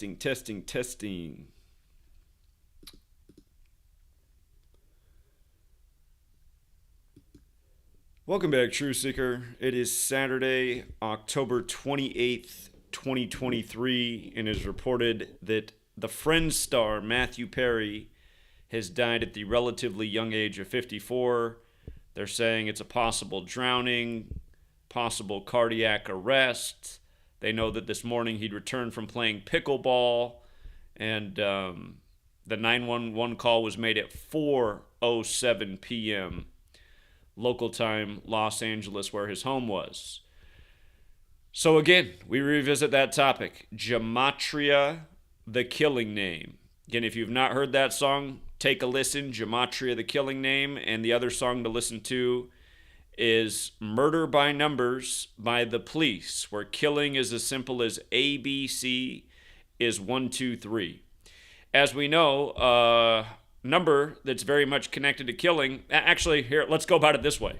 Testing. Welcome back, True Seeker. It is Saturday, October 28th, 2023, and it is reported that the Friends star Matthew Perry has died at the relatively young age of 54. They're saying it's a possible drowning, possible cardiac arrest. They know that this morning he'd returned from playing pickleball, and the 911 call was made at 4:07 p.m. local time, Los Angeles, where his home was. So again, we revisit that topic, Gematria, the killing name. Again, if you've not heard that song, take a listen, Gematria, the killing name, and the other song to listen to is Murder by Numbers by The Police, where killing is as simple as ABC is 1, 2, 3. As we know, number that's very much connected to killing. Actually, here, let's go about it this way.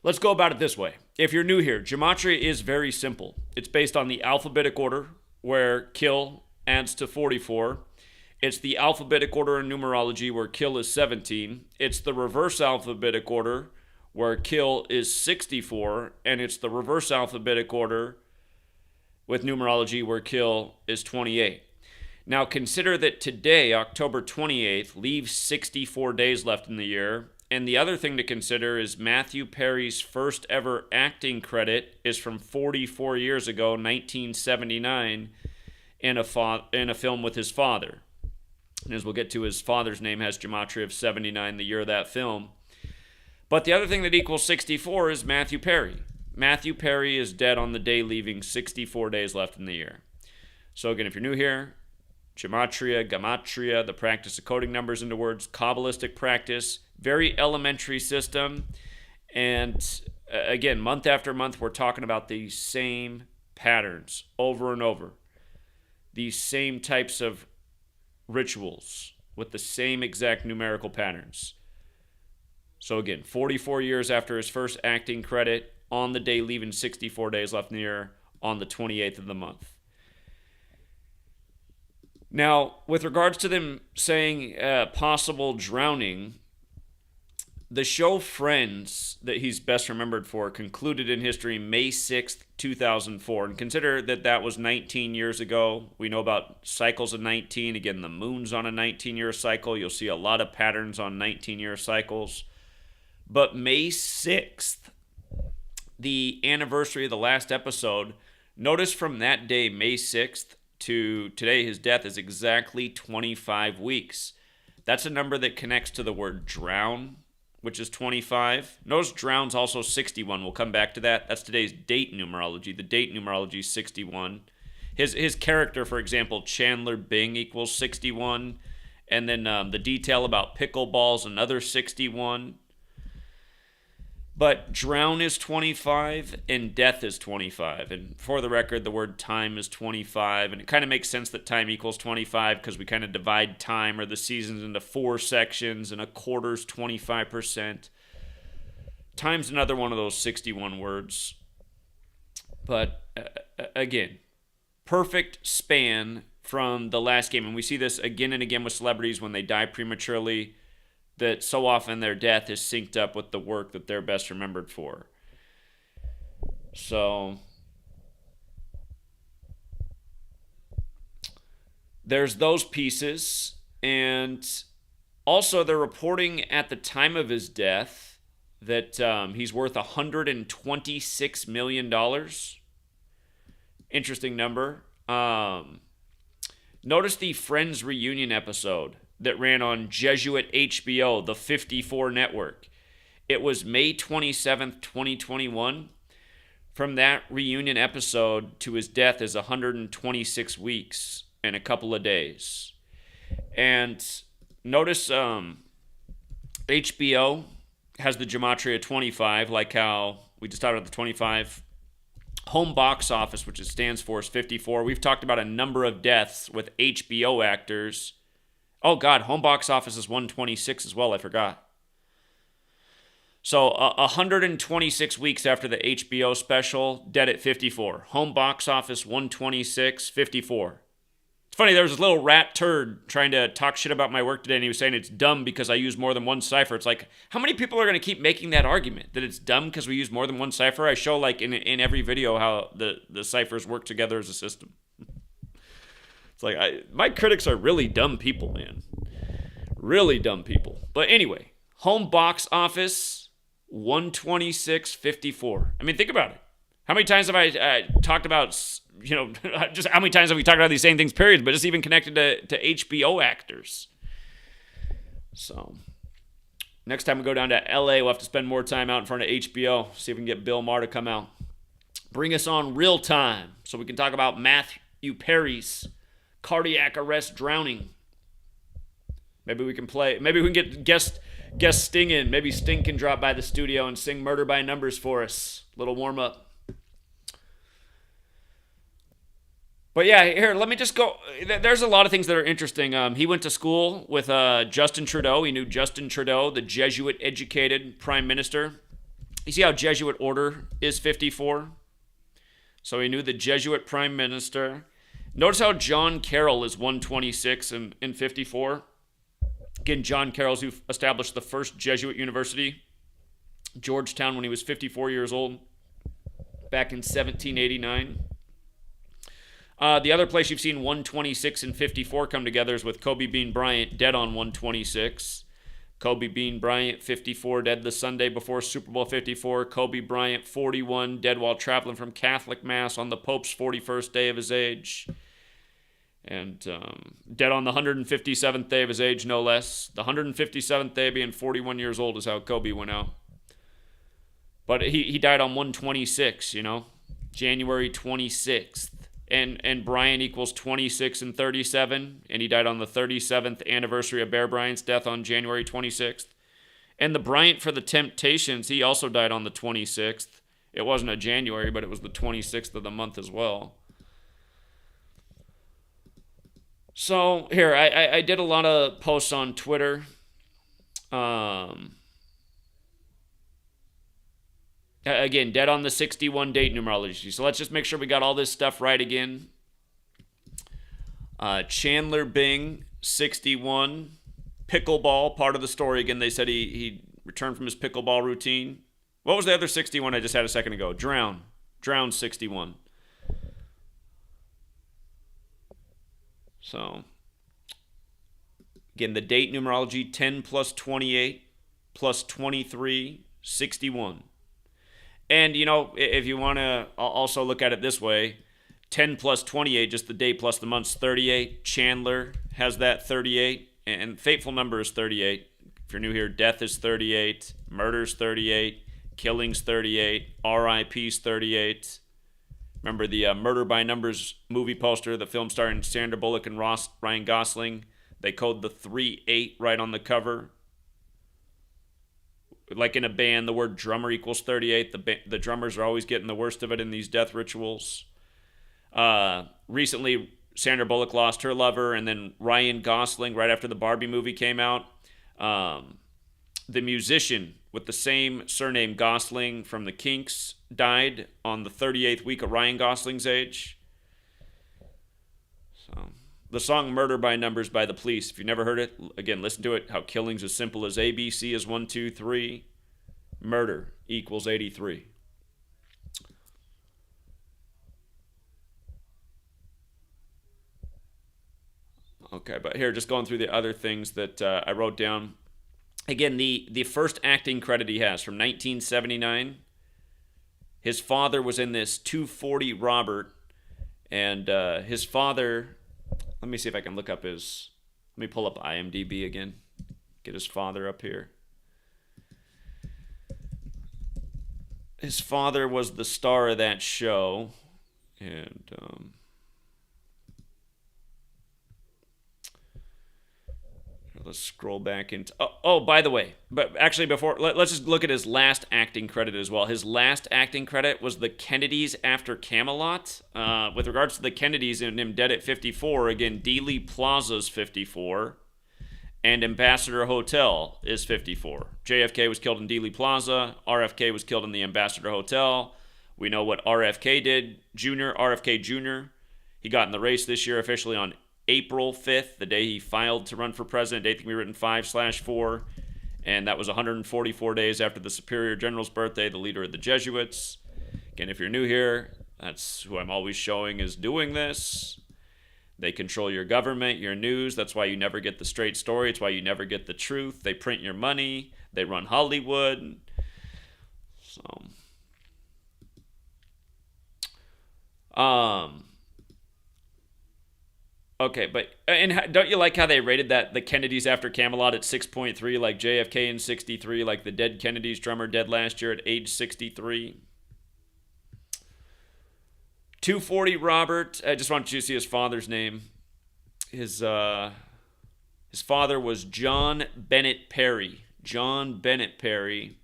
If you're new here, Gematria is very simple. It's based on the alphabetic order, where kill adds to 44. It's the alphabetic order in numerology, where kill is 17. It's the reverse alphabetic order, where kill is 64, and it's the reverse alphabetic order with numerology, where kill is 28. Now consider that today, October 28th, leaves 64 days left in the year, and the other thing to consider is Matthew Perry's first ever acting credit is from 44 years ago, 1979, in a film with his father. And as we'll get to, his father's name has Gematria of 79, the year of that film. But the other thing that equals 64 is Matthew Perry. Matthew Perry is dead on the day, leaving 64 days left in the year. So again, if you're new here, Gematria, the practice of coding numbers into words, Kabbalistic practice, very elementary system. And again, month after month, we're talking about these same patterns over and over. These same types of rituals with the same exact numerical patterns. So again, 44 years after his first acting credit, on the day leaving 64 days left in the year, on the 28th of the month. Now, with regards to them saying possible drowning, the show Friends, that he's best remembered for, concluded in history May 6th, 2004. And consider that that was 19 years ago. We know about cycles of 19. Again, the moon's on a 19-year cycle. You'll see a lot of patterns on 19-year cycles. But May 6th, the anniversary of the last episode, notice from that day, May 6th, to today, his death is exactly 25 weeks. That's a number that connects to the word drown, which is 25. Notice drown's also 61. We'll come back to that. That's today's date numerology. The date numerology is 61. His character, for example, Chandler Bing equals 61. And then the detail about pickleball's another 61. But drown is 25 and death is 25. And for the record, the word time is 25. And it kind of makes sense that time equals 25 because we kind of divide time or the seasons into 4 sections, and a quarter's 25%. Time's another one of those 61 words. But again, perfect span from the last game. And we see this again and again with celebrities when they die prematurely, that so often their death is synced up with the work that they're best remembered for. So there's those pieces. And also they're reporting at the time of his death that he's worth $126 million. Interesting number. Notice the Friends reunion episode that ran on Jesuit HBO, the 54 network. It was May 27th, 2021. From that reunion episode to his death is 126 weeks and a couple of days. And notice HBO has the Gematria 25, like how we just talked about the 25. Home box office, which it stands for, is 54. We've talked about a number of deaths with HBO actors. Oh, God, home box office is 126 as well. I forgot. So 126 weeks after the HBO special, dead at 54. Home box office 126, 54. It's funny, there was this little rat turd trying to talk shit about my work today, and he was saying it's dumb because I use more than one cipher. It's like, how many people are going to keep making that argument, that it's dumb because we use more than one cipher? I show, like, in every video how the ciphers work together as a system. It's like, my critics are really dumb people, man. Really dumb people. But anyway, home box office, 126.54. I mean, think about it. How many times have I talked about, just how many times have we talked about these same things, period, but it's even connected to HBO actors. So, next time we go down to LA, we'll have to spend more time out in front of HBO, see if we can get Bill Maher to come out. Bring us on real time so we can talk about Matthew Perry's cardiac arrest drowning. Maybe we can get guest Sting in. Maybe Sting can drop by the studio and sing Murder by Numbers for us. Little warm up. But yeah, here, let me just go. There's a lot of things that are interesting. He went to school with Justin Trudeau. He knew Justin Trudeau, the Jesuit-educated prime minister. You see how Jesuit order is 54? So he knew the Jesuit prime minister. Notice how John Carroll is 126 and 54. Again, John Carroll's who established the first Jesuit university, Georgetown, when he was 54 years old, back in 1789. The other place you've seen 126 and 54 come together is with Kobe Bean Bryant, dead on 126. Kobe Bean Bryant, 54, dead the Sunday before Super Bowl 54. Kobe Bryant, 41, dead while traveling from Catholic Mass on the Pope's 41st day of his age. And dead on the 157th day of his age, no less. The 157th day, being 41 years old, is how Kobe went out. But he died on 126, January 26th. And Bryant equals 26 and 37, and he died on the 37th anniversary of Bear Bryant's death on January 26th. And the Bryant for the Temptations, he also died on the 26th. It wasn't a January, but it was the 26th of the month as well. So, here, I did a lot of posts on Twitter. Again, dead on the 61 date numerology. So let's just make sure we got all this stuff right again. Chandler Bing, 61. Pickleball, part of the story. Again, they said he returned from his pickleball routine. What was the other 61 I just had a second ago? Drown, 61. So, again, the date numerology, 10 plus 28 plus 23, 61. And, if you want to also look at it this way, 10 plus 28, just the day plus the month's 38. Chandler has that 38. And fateful number is 38. If you're new here, death is 38. Murder's 38. Killing's 38. RIP's 38. Remember the Murder by Numbers movie poster, the film starring Sandra Bullock and Ryan Gosling? They code the 38 right on the cover. Like in a band, the word drummer equals 38. The drummers are always getting the worst of it in these death rituals. Recently, Sandra Bullock lost her lover, and then Ryan Gosling, right after the Barbie movie came out, the musician with the same surname Gosling from the Kinks died on the 38th week of Ryan Gosling's age. So, the song Murder by Numbers by The Police. If you've never heard it, again, listen to it. How killing's as simple as ABC is 1, 2, 3. Murder equals 83. Okay, but here, just going through the other things that I wrote down. Again, the first acting credit he has from 1979. His father was in this 240 Robert, and his father... Let me see if I can look up his... Let me pull up IMDb again. Get his father up here. His father was the star of that show. And... let's scroll back into... Oh, by the way, but actually before... Let's just look at his last acting credit as well. His last acting credit was The Kennedys After Camelot. With regards to the Kennedys and him dead at 54, again, Dealey Plaza's 54, and Ambassador Hotel is 54. JFK was killed in Dealey Plaza. RFK was killed in the Ambassador Hotel. We know what RFK did. RFK Jr., he got in the race this year officially on April 5th, the day he filed to run for president. Date can be written 5/4. And that was 144 days after the Superior General's birthday, the leader of the Jesuits. Again, if you're new here, that's who I'm always showing is doing this. They control your government, your news. That's why you never get the straight story. It's why you never get the truth. They print your money. They run Hollywood. So, okay, but and don't you like how they rated the Kennedys after Camelot at 6.3, like JFK in 63, like the dead Kennedys drummer dead last year at age 63? 240 Robert. I just want you to see his father's name. His father was John Bennett Perry. John Bennett Perry.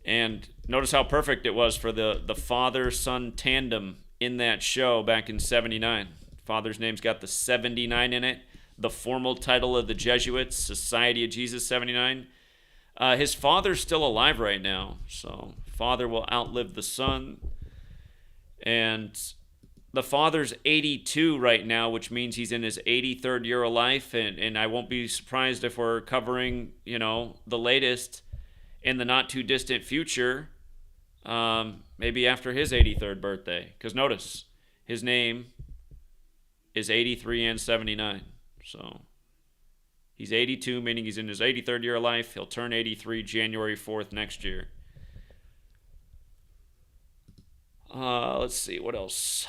And notice how perfect it was for the father-son tandem in that show back in 79. Father's name's got the 79 in it. The formal title of the Jesuits, Society of Jesus 79. His father's still alive right now. So father will outlive the son. And the father's 82 right now, which means he's in his 83rd year of life. And I won't be surprised if we're covering, the latest in the not too distant future, maybe after his 83rd birthday. Because notice, his name is 83 and 79. So he's 82, meaning he's in his 83rd year of life. He'll turn 83 January 4th next year. Let's see, what else?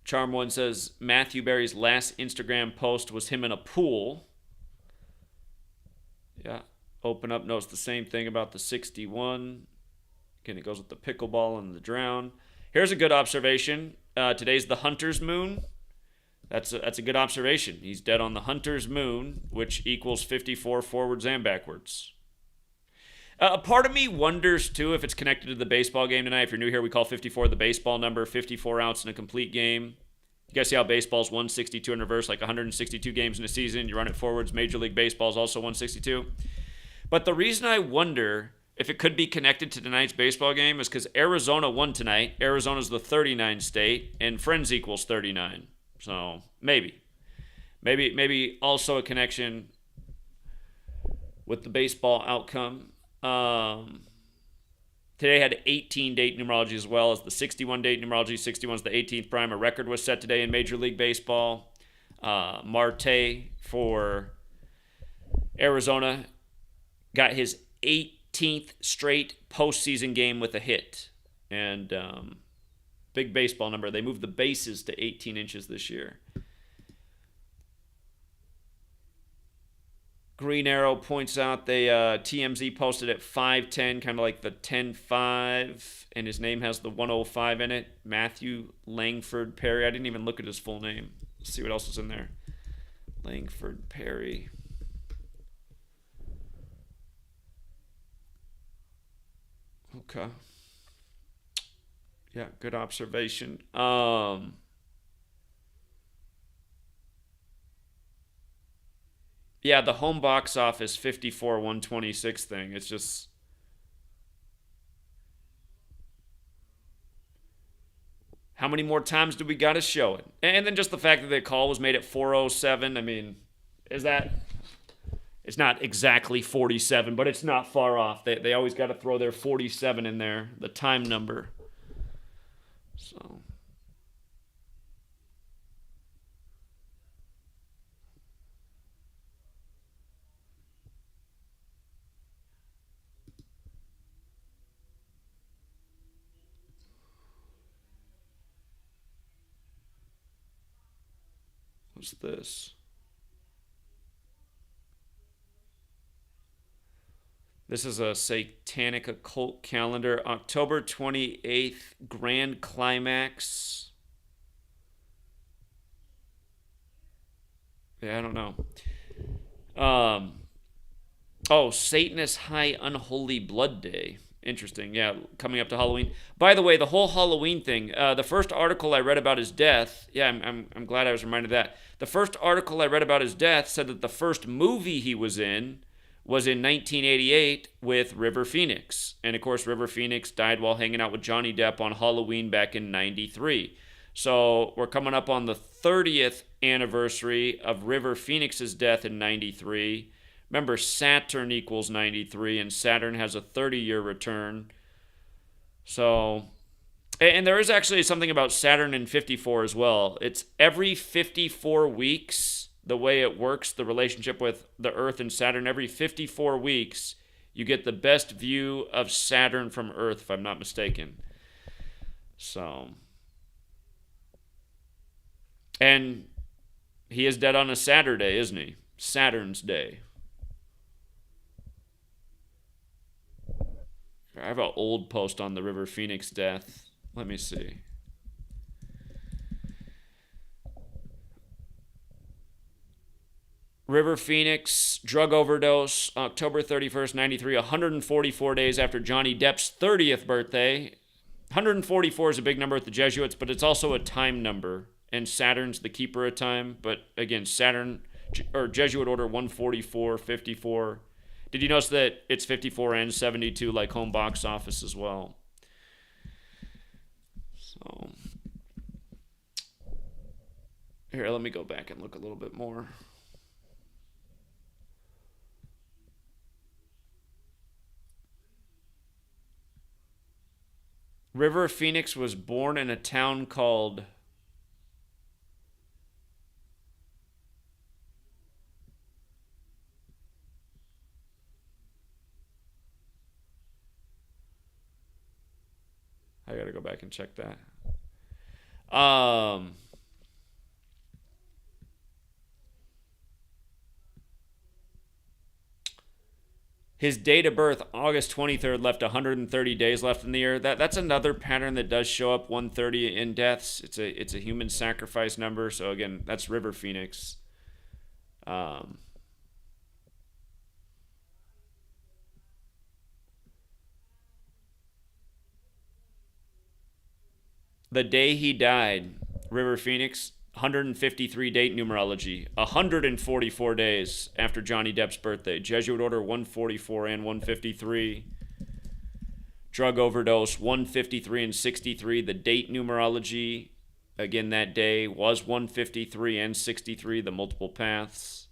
Charm One says Matthew Berry's last Instagram post was him in a pool. Yeah, open up, notice the same thing about the 61. Again, it goes with the pickleball and the drown. Here's a good observation. Today's the Hunter's Moon. That's a good observation. He's dead on the Hunter's Moon, which equals 54 forwards and backwards. A part of me wonders, too, if it's connected to the baseball game tonight. If you're new here, we call 54 the baseball number, 54 outs in a complete game. You guys see how baseball's 162 in reverse, like 162 games in a season. You run it forwards. Major League Baseball is also 162. But the reason I wonder if it could be connected to tonight's baseball game is because Arizona won tonight. Arizona's the 39 state, and Friends equals 39. So maybe also a connection with the baseball outcome. Today had 18 date numerology as well as the 61 date numerology. 61 is the 18th prime. A record was set today in Major League Baseball. Marte for Arizona got his 18th straight postseason game with a hit. And big baseball number. They moved the bases to 18 inches this year. Green Arrow points out they TMZ posted at 5'10", kind of like the 10-5, and his name has the 105 in it. Matthew Langford Perry. I didn't even look at his full name. Let's see what else is in there. Langford Perry. Okay. Yeah, good observation. Yeah, the home box office 54 126 thing. It's just how many more times do we got to show it? And then just the fact that the call was made at 4:07. I mean, is that? It's not exactly 47, but it's not far off. They always got to throw their 47 in there, the time number. So. What's this? This is a satanic occult calendar. October 28th, Grand Climax. Yeah, I don't know. Satanist High Unholy Blood Day. Interesting. Yeah, coming up to Halloween. By the way, the whole Halloween thing, the first article I read about his death, yeah, I'm glad I was reminded of that. The first article I read about his death said that the first movie he was in was in 1988 with River Phoenix. And of course, River Phoenix died while hanging out with Johnny Depp on Halloween back in 93. So we're coming up on the 30th anniversary of River Phoenix's death in 93. Remember, Saturn equals 93, and Saturn has a 30-year return. So, and there is actually something about Saturn in 54 as well. It's every 54 weeks, the way it works, the relationship with the Earth and Saturn, every 54 weeks, you get the best view of Saturn from Earth, if I'm not mistaken. So, and he is dead on a Saturday, isn't he? Saturn's Day. I have an old post on the River Phoenix death. Let me see. River Phoenix, drug overdose, October 31st, 93, 144 days after Johnny Depp's 30th birthday. 144 is a big number at the Jesuits, but it's also a time number. And Saturn's the keeper of time. But again, Saturn, or Jesuit order 144, 54. Did you notice that it's 54 and 72 like home box office as well? So, here, let me go back and look a little bit more. River Phoenix was born in a town called I gotta go back and check that. His date of birth, August 23rd, left 130 days left in the year. That's another pattern that does show up 130 in deaths. It's a human sacrifice number. So again, that's River Phoenix. The day he died, River Phoenix, 153 date numerology, 144 days after Johnny Depp's birthday. Jesuit order 144 and 153. Drug overdose 153 and 63. The date numerology, again that day, was 153 and 63, the multiple paths.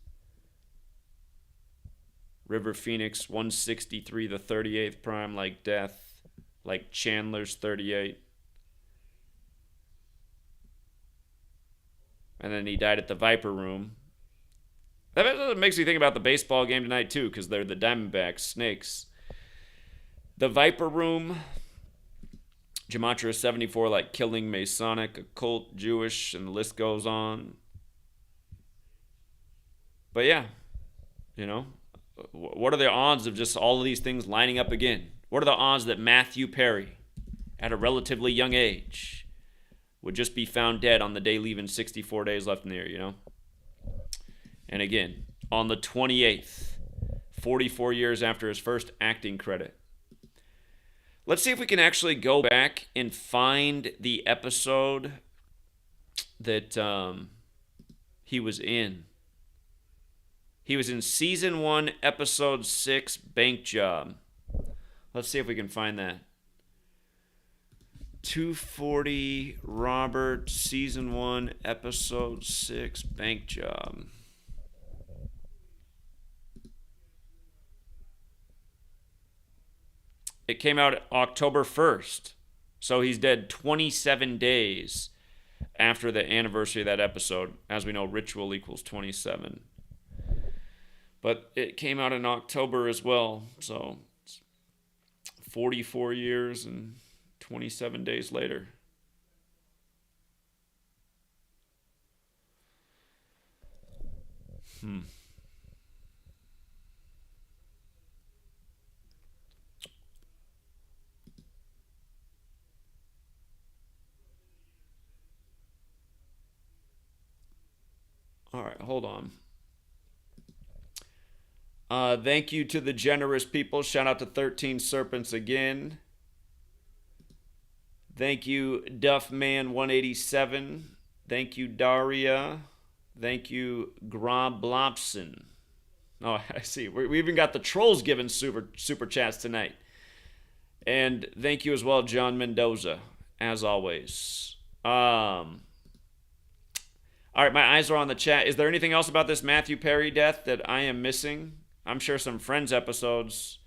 River Phoenix 163, the 38th prime, like death, like Chandler's 38. And then he died at the Viper Room. That makes me think about the baseball game tonight, too, because they're the Diamondbacks, Snakes. The Viper Room, Gematria 74, like killing Masonic, Occult, Jewish, and the list goes on. But yeah, you know, what are the odds of just all of these things lining up again? What are the odds that Matthew Perry, at a relatively young age, would just be found dead on the day leaving 64 days left in the year, you know? And again, on the 28th, 44 years after his first acting credit. Let's see if we can actually go back and find the episode that he was in. He was in season 1, episode 6, Bank Job. Let's see if we can find that. 240 Robert, season 1, episode 6, Bank Job. It came out October 1st. So he's dead 27 days after the anniversary of that episode. As we know, ritual equals 27. But it came out in October as well. So it's 44 years and 27 days later. All right, hold on. Thank you to the generous people. Shout out to 13 Serpents again. Thank you, Duffman187. Thank you, Daria. Thank you, Groblopson. Oh, I see. We even got the trolls giving super chats tonight. And thank you as well, John Mendoza, as always. All right, my eyes are on the chat. Is there anything else about this Matthew Perry death that I am missing? I'm sure some Friends episodes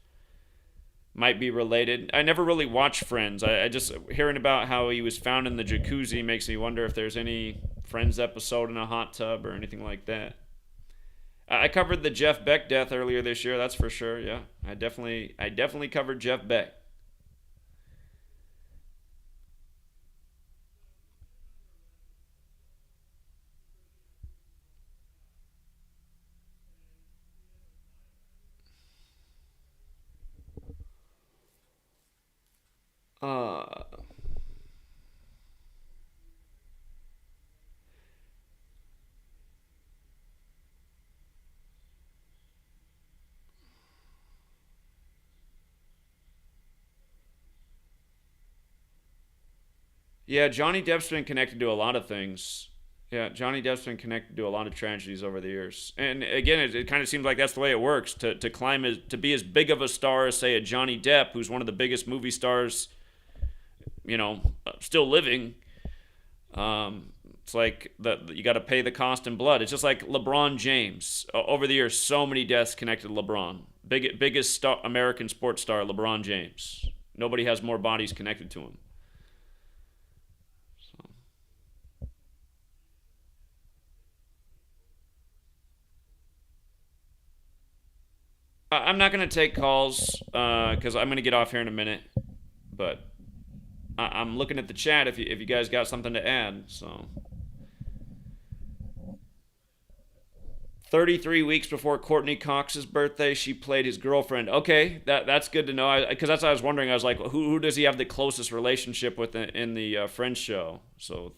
might be related. I never really watched Friends. I just hearing about how he was found in the jacuzzi makes me wonder if there's any Friends episode in a hot tub or anything like that. I covered the Jeff Beck death earlier this year. That's for sure. Yeah, I definitely covered Jeff Beck. Uh, yeah, Johnny Depp's been connected to a lot of things. Yeah, Johnny Depp's been connected to a lot of tragedies over the years. And again, it kind of seems like that's the way it works. To climb to be as big of a star as, say, a Johnny Depp, who's one of the biggest movie stars, still living. It's like you got to pay the cost in blood. It's just like LeBron James. Over the years, so many deaths connected to LeBron. Biggest American sports star, LeBron James. Nobody has more bodies connected to him. I'm not going to take calls because I'm going to get off here in a minute. But I'm looking at the chat if you guys got something to add. So 33 weeks before Courtney Cox's birthday, she played his girlfriend. Okay, that's good to know. Because that's what I was wondering. I was like, who does he have the closest relationship with in the Friends show? So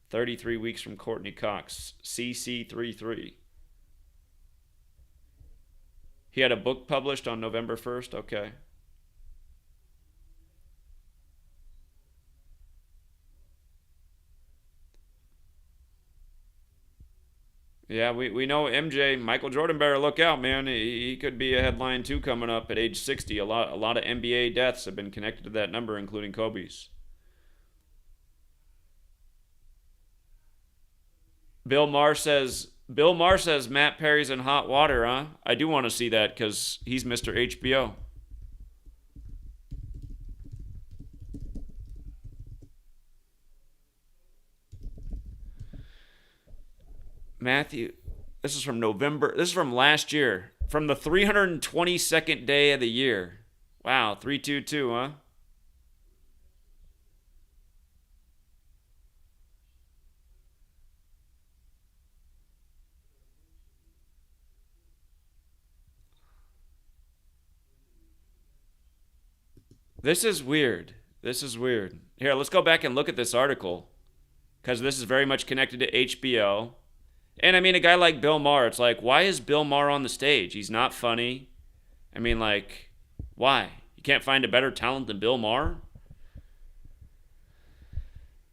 33 weeks from Courtney Cox, CC33. He had a book published on November 1st. Okay. Yeah, we know MJ, Michael Jordan better look out, man. He could be a headline too coming up at age 60. A lot of NBA deaths have been connected to that number, including Kobe's. Bill Maher says Matt Perry's in hot water, huh? I do want to see that because he's Mr. HBO. Matthew, this is from November. This is from last year. From the 322nd day of the year. Wow, 322, huh? This is weird. This is weird. Here, let's go back and look at this article because this is very much connected to HBO. And I mean, a guy like Bill Maher, it's like, why is Bill Maher on the stage? He's not funny. I mean, like, why? You can't find a better talent than Bill Maher?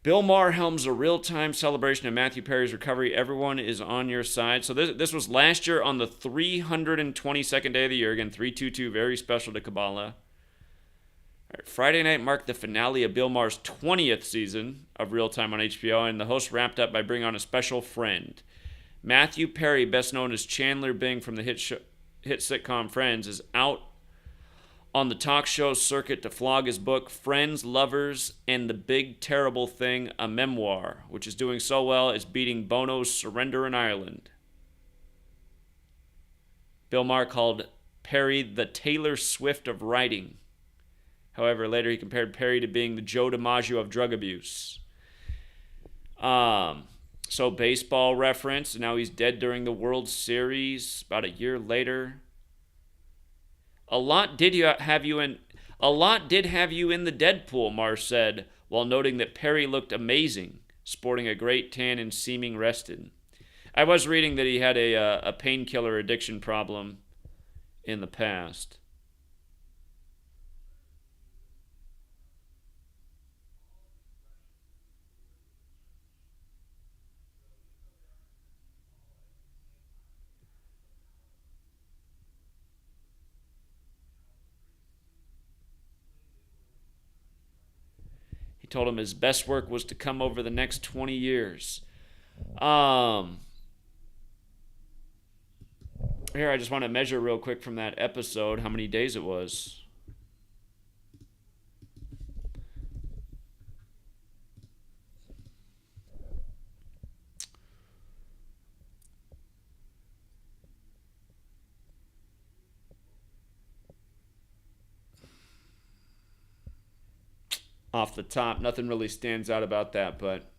Bill Maher helms a real-time celebration of Matthew Perry's recovery. Everyone is on your side. So this was last year on the 322nd day of the year. Again, 322, very special to Kabbalah. Right, Friday night marked the finale of Bill Maher's 20th season of Real Time on HBO, and the host wrapped up by bringing on a special friend. Matthew Perry, best known as Chandler Bing from the hit sitcom Friends, is out on the talk show circuit to flog his book, Friends, Lovers, and the Big Terrible Thing, a memoir, which is doing so well it's beating Bono's Surrender in Ireland. Bill Maher called Perry the Taylor Swift of writing. However, later he compared Perry to being the Joe DiMaggio of drug abuse. So baseball reference. Now he's dead during the World Series about a year later. A lot did have you in the Deadpool, Maher said, while noting that Perry looked amazing, sporting a great tan and seeming rested. I was reading that he had a painkiller addiction problem in the past. told him his best work was to come over the next 20 years. Here, I just want to measure real quick from that episode how many days it was. Off the top, nothing really stands out about that, but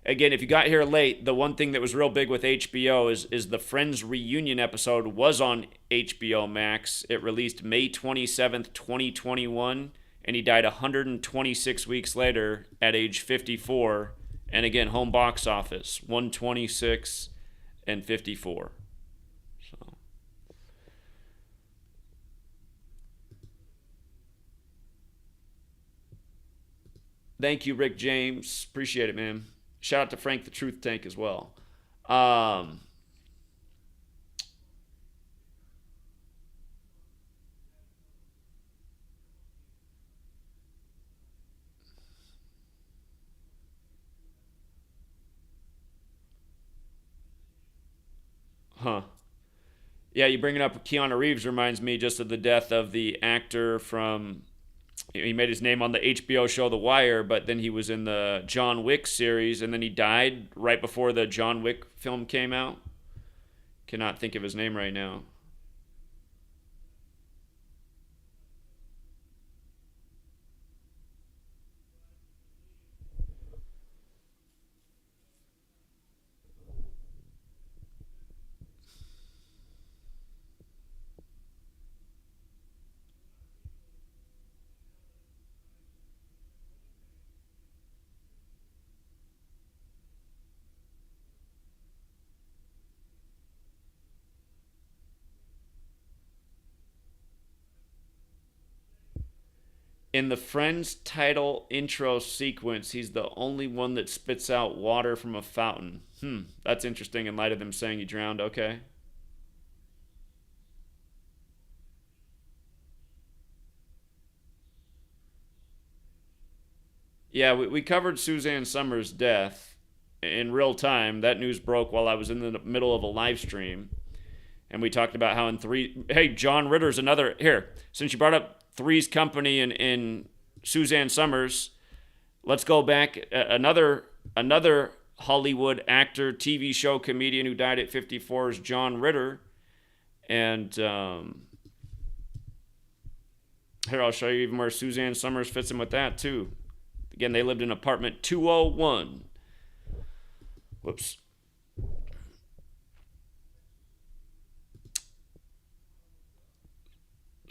again, if you got here late, the one thing that was real big with HBO is the Friends reunion episode was on HBO Max. It released May 27th, 2021, and he died 126 weeks later at age 54. And again, home box office 126 and 54. So thank you, Rick James. Appreciate it, man. Shout out to Frank the Truth Tank as well. Um, huh. Yeah, you bringing up Keanu Reeves reminds me just of the death of the actor from. He made his name on the HBO show The Wire, but then he was in the John Wick series, and then he died right before the John Wick film came out. Cannot think of his name right now. In the Friends title intro sequence, he's the only one that spits out water from a fountain. That's interesting in light of them saying he drowned. Okay. Yeah, we covered Suzanne Summers' death in real time. That news broke while I was in the middle of a live stream. And we talked about how in three. Hey, John Ritter's another. Here, since you brought up Three's Company in Suzanne Summers, let's go back. Another Hollywood actor, TV show comedian who died at 54 is John Ritter. And here, I'll show you even where Suzanne Summers fits in with that, too. Again, they lived in apartment 201. Whoops.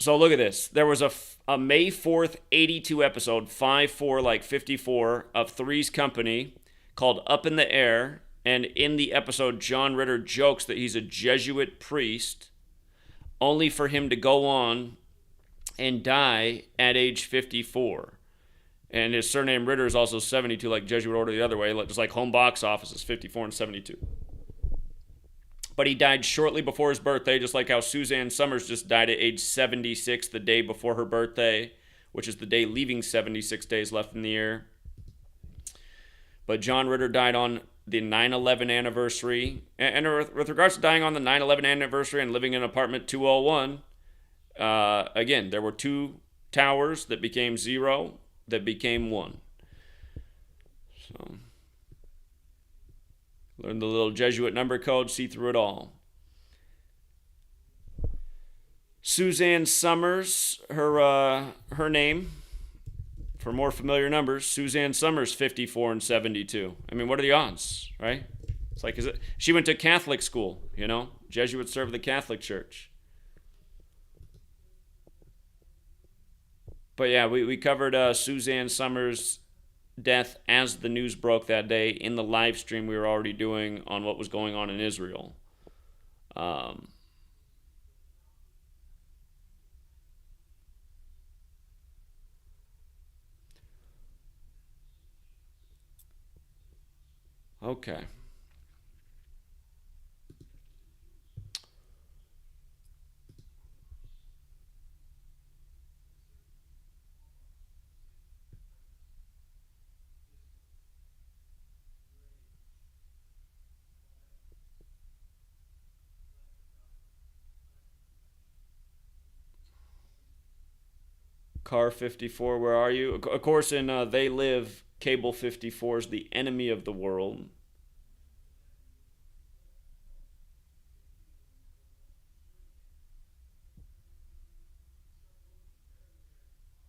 So look at this. There was a May 4th, 82 episode, 5-4, like 54, of Three's Company called Up in the Air. And in the episode, John Ritter jokes that he's a Jesuit priest, only for him to go on and die at age 54. And his surname Ritter is also 72, like Jesuit order the other way, just like home box office is 54 and 72. But he died shortly before his birthday, just like how Suzanne Summers just died at age 76 the day before her birthday, which is the day leaving 76 days left in the year. But John Ritter died on the 9/11 anniversary. And with regards to dying on the 9/11 anniversary and living in apartment 201, again, there were two towers that became zero, that became one. So, learn the little Jesuit number code, see through it all. Suzanne Summers, her name, for more familiar numbers, Suzanne Summers, 54 and 72. I mean, what are the odds, right? It's like, she went to Catholic school, Jesuits served the Catholic Church. But yeah, we covered Suzanne Summers' death as the news broke that day in the live stream we were already doing on what was going on in Israel. Okay. Car 54, where are you? Of course, in They Live, Cable 54 is the enemy of the world.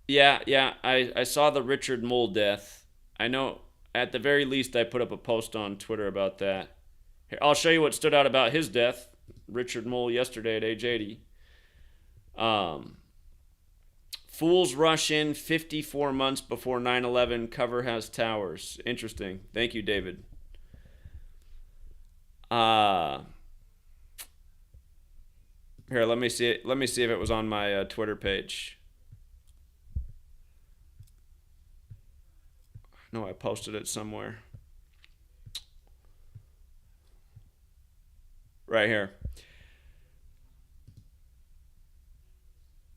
Yeah, I saw the Richard Moll death. I know, at the very least, I put up a post on Twitter about that. Here, I'll show you what stood out about his death. Richard Moll yesterday at age 80. Um, Fools rush in 54 months before 9/11. Cover has towers. Interesting. Thank you, David. Uh, Here, let me see it. Let me see if it was on my Twitter page. No, I posted it somewhere. Right here.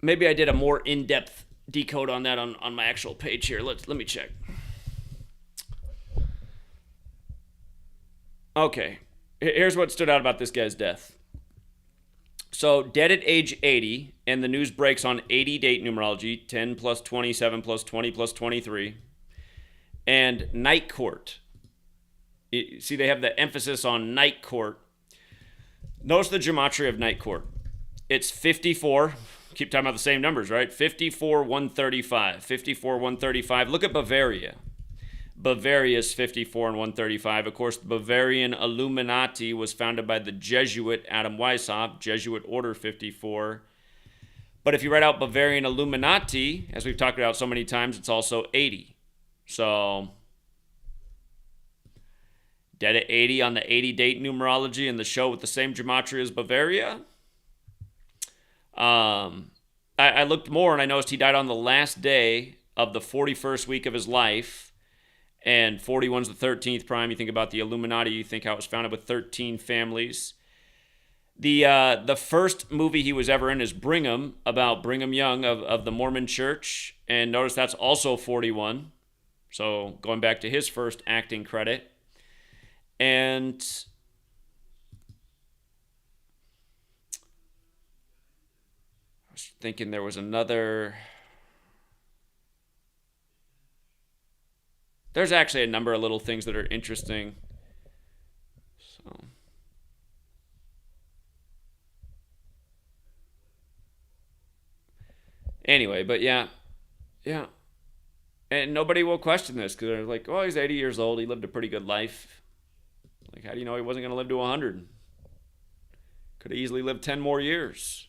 Maybe I did a more in-depth decode on that on my actual page here. Let me check. Okay. Here's what stood out about this guy's death. So, dead at age 80, and the news breaks on 80 date numerology, 10 plus 27 plus 20 plus 23. And night court. See, they have the emphasis on night court. Notice the gematria of night court. It's 54. Keep talking about the same numbers, right? 54, 135. 54, 135. Look at Bavaria. Bavaria's 54 and 135. Of course, the Bavarian Illuminati was founded by the Jesuit Adam Weishaupt, Jesuit Order 54. But if you write out Bavarian Illuminati, as we've talked about so many times, it's also 80. So, dead at 80 on the 80 date numerology in the show with the same gematria as Bavaria. I looked more and I noticed he died on the last day of the 41st week of his life. And 41's the 13th prime. You think about the Illuminati, you think how it was founded with 13 families. The first movie he was ever in is Brigham, about Brigham Young of the Mormon Church. And notice that's also 41. So going back to his first acting credit. And I was thinking there was another. There's actually a number of little things that are interesting. So. Anyway, but yeah. And nobody will question this because they're like, oh, he's 80 years old. He lived a pretty good life. Like, how do you know he wasn't going to live to 100? Could have easily lived 10 more years.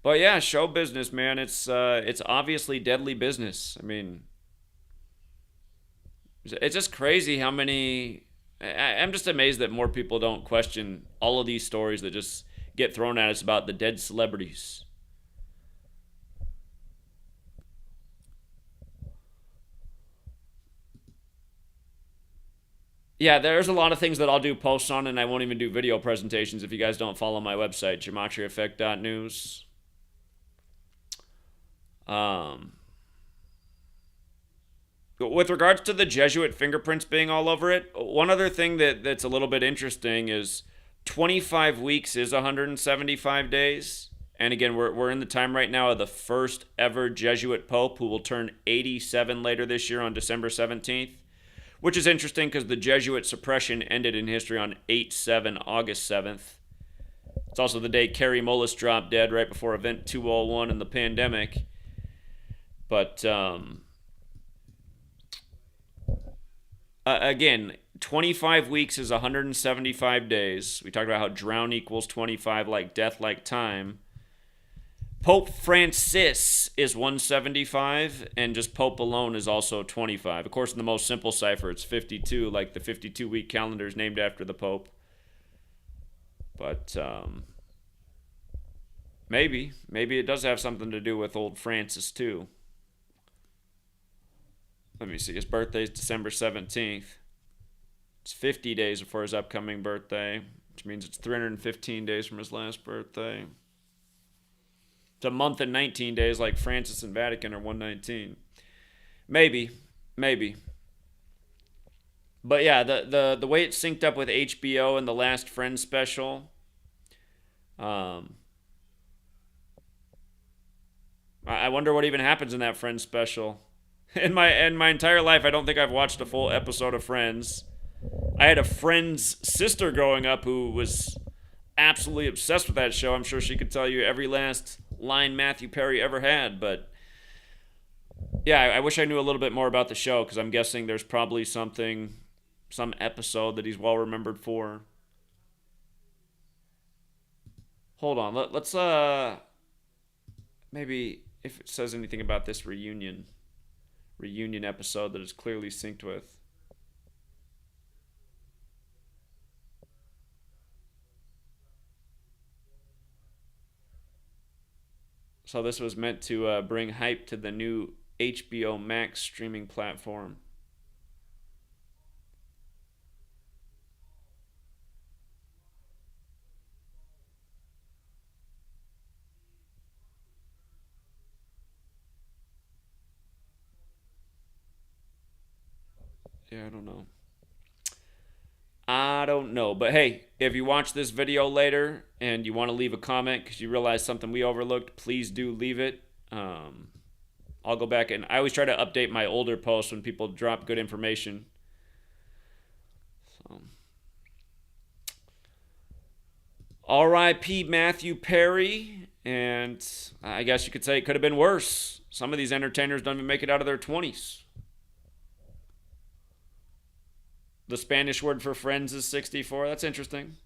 But yeah, show business, man. It's obviously deadly business. I mean, it's just crazy how many. I'm just amazed that more people don't question all of these stories that just get thrown at us about the dead celebrities. Yeah, there's a lot of things that I'll do posts on, and I won't even do video presentations if you guys don't follow my website, GematriaEffect.news. With regards to the Jesuit fingerprints being all over it, one other thing that's a little bit interesting is 25 weeks is 175 days. And again, we're in the time right now of the first ever Jesuit Pope, who will turn 87 later this year on December 17th. Which is interesting because the Jesuit suppression ended in history on 8/7, August 7th. It's also the day Carrie Mullis dropped dead right before Event 201 and the pandemic. But again, 25 weeks is 175 days. We talked about how drown equals 25, like death, like time. Pope Francis is 175, and just Pope alone is also 25. Of course, in the most simple cipher, it's 52, like the 52-week calendar is named after the Pope. But maybe it does have something to do with old Francis, too. Let me see. His birthday is December 17th. It's 50 days before his upcoming birthday, which means it's 315 days from his last birthday. It's a month and 19 days like Francis and Vatican are 119. Maybe. But yeah, the way it's synced up with HBO and the Last Friends special, I wonder what even happens in that Friends special. In my entire life, I don't think I've watched a full episode of Friends. I had a friend's sister growing up who was absolutely obsessed with that show. I'm sure she could tell you every last line Matthew Perry ever had. But yeah, I wish I knew a little bit more about the show because I'm guessing there's probably something, some episode that he's well remembered for. Hold on, let's maybe if it says anything about this reunion episode that is clearly synced with. So this was meant to bring hype to the new HBO Max streaming platform. Yeah, I don't know. I don't know. But hey, if you watch this video later and you want to leave a comment because you realize something we overlooked, please do leave it. I'll go back and I always try to update my older posts when people drop good information. So. R.I.P. Matthew Perry. And I guess you could say it could have been worse. Some of these entertainers don't even make it out of their 20s. The Spanish word for friends is 64. That's interesting.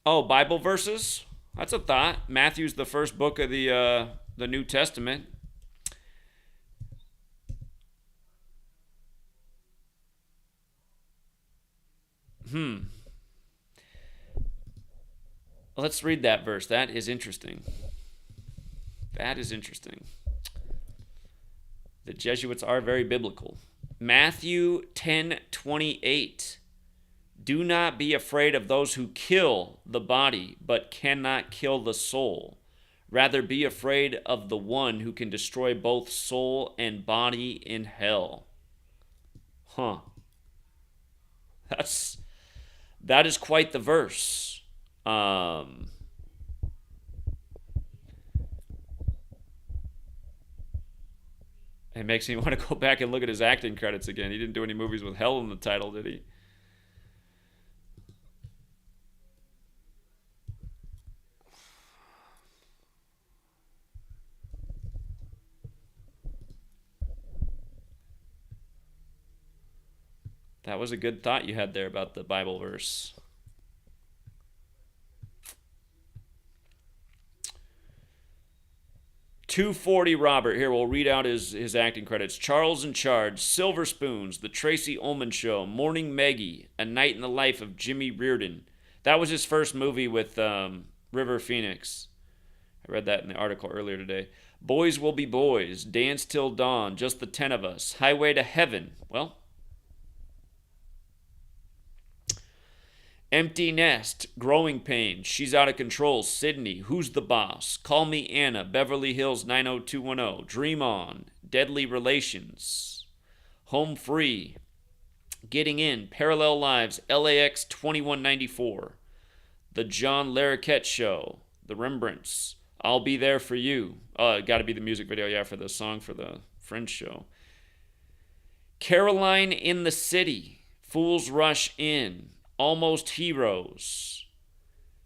Oh, Bible verses? That's a thought. Matthew's the first book of the New Testament. Let's read that verse. That is interesting. That is interesting. The Jesuits are very biblical. Matthew 10:28. Do not be afraid of those who kill the body, but cannot kill the soul. Rather be afraid of the one who can destroy both soul and body in hell. Huh. That is quite the verse. It makes me want to go back and look at his acting credits again. He didn't do any movies with hell in the title, did he? That was a good thought you had there about the Bible verse. 240 Robert. Here, we'll read out his acting credits. Charles in Charge, Silver Spoons, The Tracy Ullman Show, Morning Maggie, A Night in the Life of Jimmy Reardon. That was his first movie with River Phoenix. I read that in the article earlier today. Boys Will Be Boys, Dance Till Dawn, Just the 10 of Us, Highway to Heaven. Well, Empty Nest, Growing Pains, She's Out of Control, Sydney, Who's the Boss, Call Me Anna, Beverly Hills 90210, Dream On, Deadly Relations, Home Free, Getting In, Parallel Lives, LAX 2194, The John Larroquette Show, The Rembrandts, I'll Be There For You. Oh, it got to be the music video, yeah, for the song for the Friends show. Caroline in the City, Fools Rush In, Almost Heroes,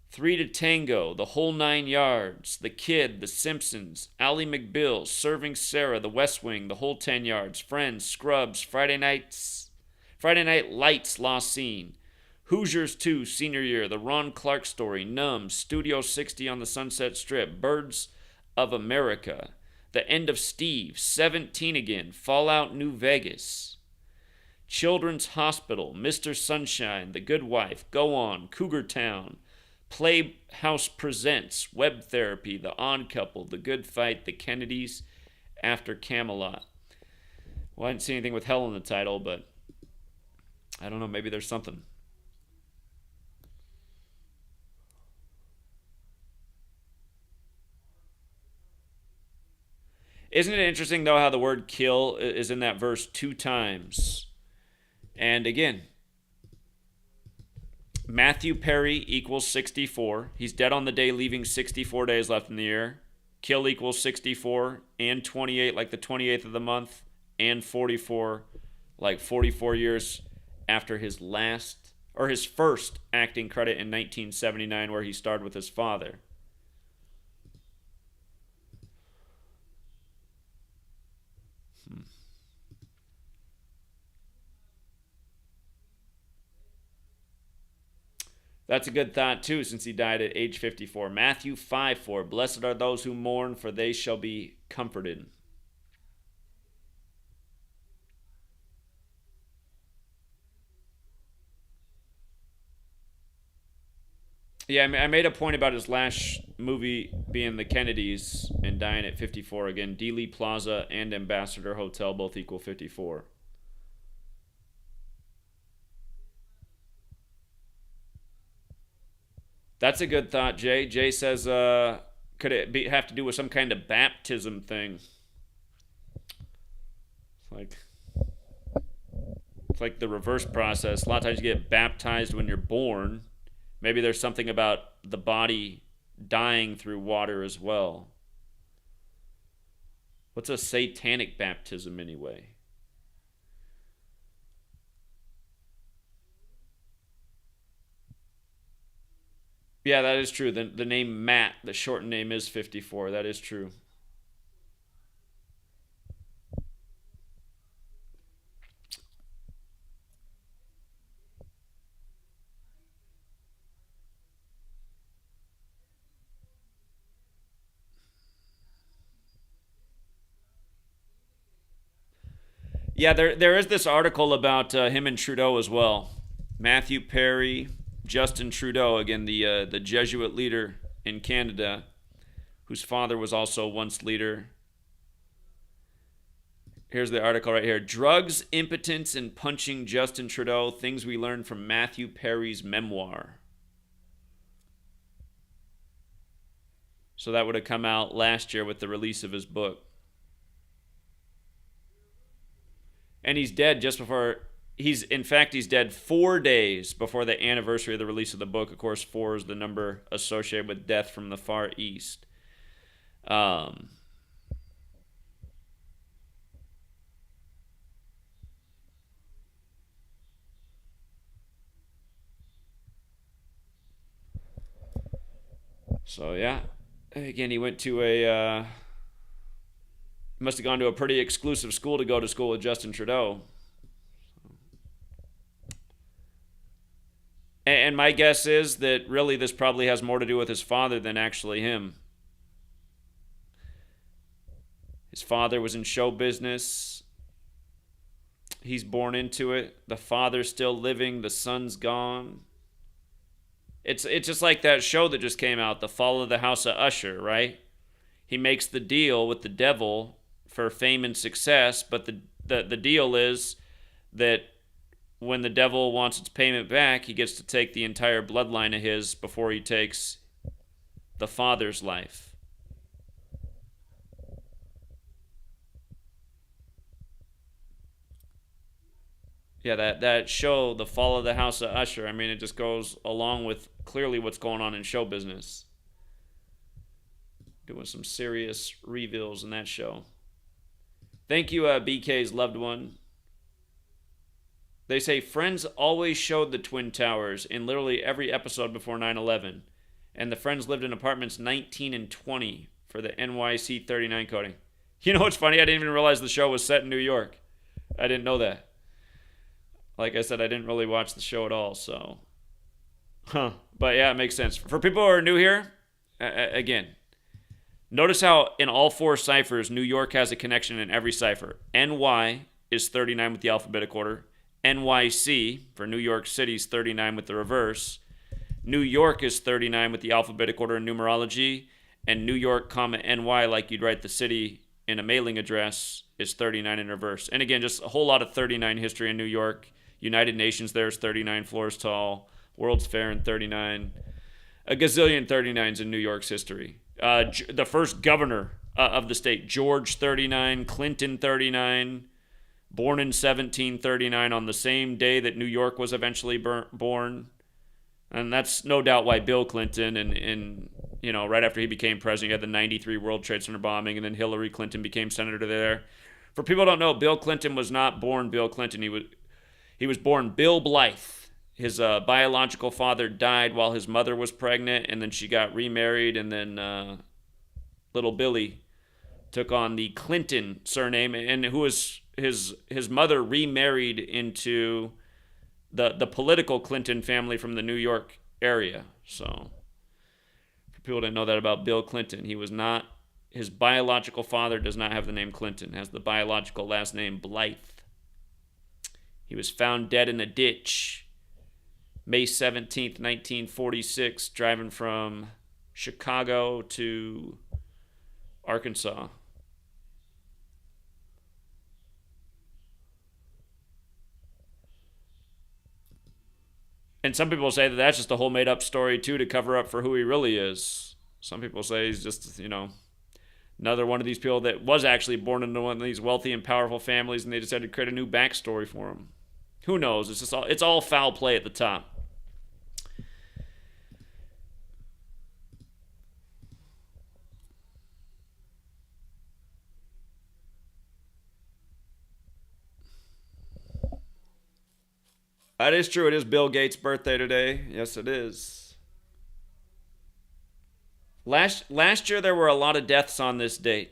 Three to Tango, The Whole Nine Yards, The Kid, The Simpsons, Ally McBeal, Serving Sarah, The West Wing, The Whole 10 Yards, Friends, Scrubs, Friday Night Lights, Lost Scene, Hoosiers 2, Senior Year, The Ron Clark Story, Numb, Studio 60 on the Sunset Strip, Birds of America, The End of Steve, 17 Again, Fallout New Vegas, Children's Hospital, Mr. Sunshine, The Good Wife, Go On, Cougar Town, Playhouse Presents, Web Therapy, The Odd Couple, The Good Fight, The Kennedys, After Camelot. Well, I didn't see anything with hell in the title, but I don't know, maybe there's something. Isn't it interesting, though, how the word kill is in that verse 2 times? And again, Matthew Perry equals 64. He's dead on the day, leaving 64 days left in the year. Kill equals 64 and 28, like the 28th of the month, and 44, like 44 years after his last, or his first acting credit in 1979, where he starred with his father. That's a good thought, too, since he died at age 54. Matthew 5:4. Blessed are those who mourn, for they shall be comforted. Yeah, I made a point about his last movie being The Kennedys and dying at 54. Again, Dealey Plaza and Ambassador Hotel both equal 54. That's a good thought, Jay. Jay says, could it have to do with some kind of baptism thing? Like, it's like the reverse process. A lot of times you get baptized when you're born. Maybe there's something about the body dying through water as well. What's a satanic baptism anyway? Yeah, that is true. The name Matt, the shortened name, is 54. That is true. Yeah, there is this article about him and Trudeau as well. Matthew Perry, Justin Trudeau, again the Jesuit leader in Canada, whose father was also once leader. Here's the article right here. Drugs, impotence, and punching Justin Trudeau. Things we learned from Matthew Perry's memoir. So that would have come out last year with the release of his book. And he's dead just before he's dead 4 days before the anniversary of the release of the book. Of course, 4 is the number associated with death from the Far East. So yeah, again, he went to must have gone to a pretty exclusive school to go to school with Justin Trudeau. And my guess is that really this probably has more to do with his father than actually him. His father was in show business. He's born into it. The father's still living. The son's gone. It's just like that show that just came out, The Fall of the House of Usher, right? He makes the deal with the devil for fame and success, but the deal is that when the devil wants its payment back, he gets to take the entire bloodline of his before he takes the father's life. Yeah, that show, The Fall of the House of Usher, I mean, it just goes along with clearly what's going on in show business. Doing some serious reveals in that show. Thank you, BK's loved one. They say Friends always showed the Twin Towers in literally every episode before 9/11. And the Friends lived in apartments 19 and 20 for the NYC 39 coding. You know what's funny? I didn't even realize the show was set in New York. I didn't know that. Like I said, I didn't really watch the show at all, so. But yeah, it makes sense. For people who are new here, again, notice how in all 4 ciphers, New York has a connection in every cipher. NY is 39 with the alphabetic order. NYC, for New York City, is 39 with the reverse. New York is 39 with the alphabetic order in numerology. And New York, comma, NY, like you'd write the city in a mailing address, is 39 in reverse. And again, just a whole lot of 39 history in New York. United Nations there is 39 floors tall. World's Fair in 39. A gazillion 39s in New York's history. The first governor of the state. George 39, Clinton 39, born in 1739 on the same day that New York was eventually born. And that's no doubt why Bill Clinton and right after he became president, he had the 93 World Trade Center bombing, and then Hillary Clinton became senator there. For people who don't know, Bill Clinton was not born Bill Clinton. He was born Bill Blythe. His biological father died while his mother was pregnant, and then she got remarried, and then little Billy took on the Clinton surname, and who was his mother remarried into the political Clinton family from the New York area. So for people who didn't know that about Bill Clinton, he was not, his biological father does not have the name Clinton, has the biological last name Blythe. He was found dead in a ditch May 17th, 1946, driving from Chicago to Arkansas. And some people say that that's just a whole made-up story, too, to cover up for who he really is. Some people say he's just, another one of these people that was actually born into one of these wealthy and powerful families, and they decided to create a new backstory for him. Who knows? It's all foul play at the top. That is true. It is Bill Gates' birthday today. Yes, it is. Last year there were a lot of deaths on this date.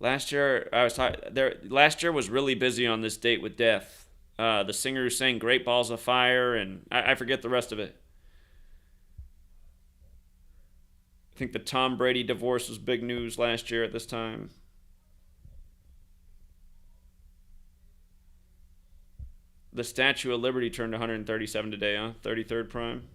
Last year Last year was really busy on this date with death. The singer who sang "Great Balls of Fire" and I forget the rest of it. I think the Tom Brady divorce was big news last year at this time. The Statue of Liberty turned 137 today, huh? 33rd prime.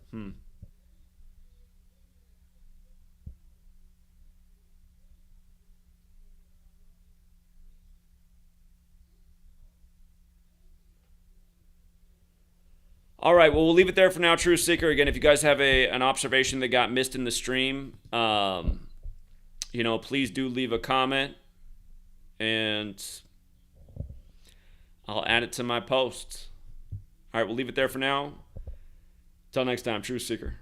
All right, well, we'll leave it there for now, Truth Seeker. Again, if you guys have an observation that got missed in the stream, please do leave a comment, and I'll add it to my posts. All right, we'll leave it there for now. Till next time, Truth Seeker.